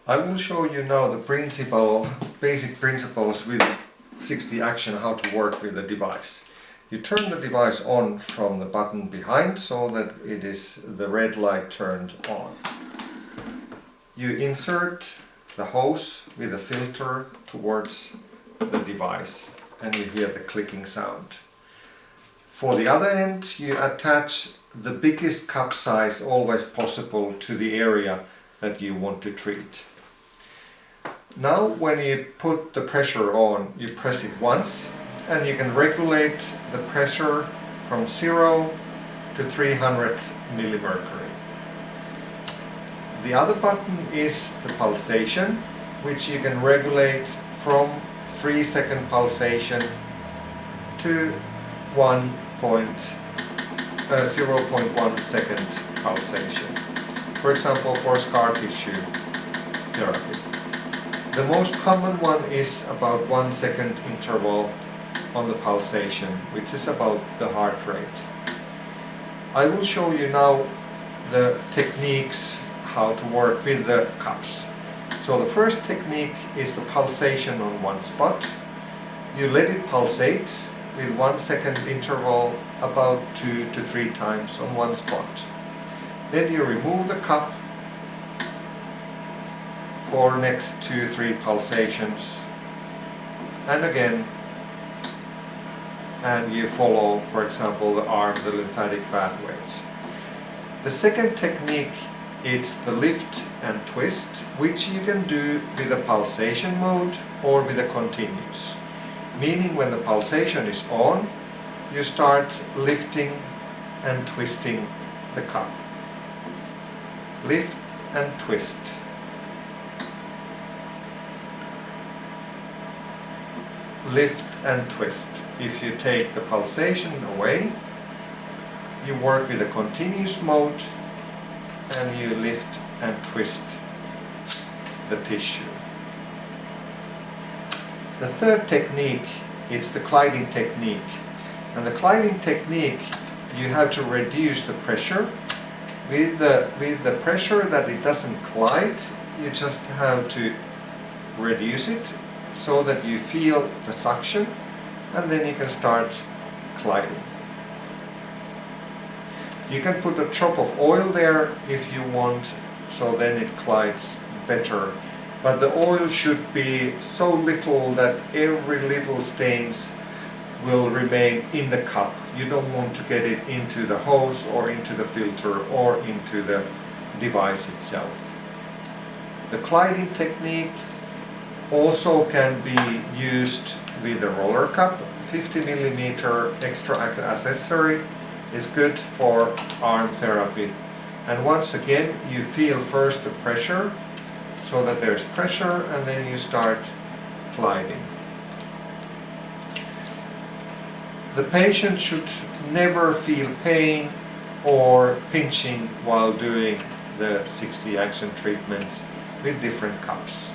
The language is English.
I will show you now the basic principles with 60 action, how to work with the device. You turn the device on from the button behind so that it is the red light turned on. You insert the hose with a filter towards the device and you hear the clicking sound. For the other end, you attach the biggest cup size always possible to the area that you want to treat. Now when you put the pressure on, you press it once and you can regulate the pressure from 0 to 300 millimercury. The other button is the pulsation, which you can regulate from 3-second pulsation to 0.1 second pulsation. For example, for scar tissue therapy. The most common one is about 1 second interval on the pulsation, which is about the heart rate. I will show you now the techniques how to work with the cups. So the first technique is the pulsation on one spot. You let it pulsate with 1 second interval about 2 to 3 times on one spot. Then you remove the cup for next 2-3 pulsations, and again, and you follow, for example, the arm, the lymphatic pathways. The second technique is the lift and twist, which you can do with a pulsation mode or with a continuous. Meaning when the pulsation is on, you start lifting and twisting the cup. Lift and twist. Lift and twist. If you take the pulsation away, you work with a continuous mode and you lift and twist the tissue. The third technique is the gliding technique. And the gliding technique, you have to reduce the pressure. With the pressure that it doesn't glide, you just have to reduce it so that you feel the suction, and then you can start gliding. You can put a drop of oil there if you want, so then it glides better. But the oil should be so little that every little stains will remain in the cup. You don't want to get it into the hose or into the filter or into the device itself. The gliding technique also can be used with a roller cup. 50 millimeter extra accessory is good for arm therapy. And once again, you feel first the pressure, so that there's pressure, and then you start gliding. The patient should never feel pain or pinching while doing the 60 action treatments with different cups.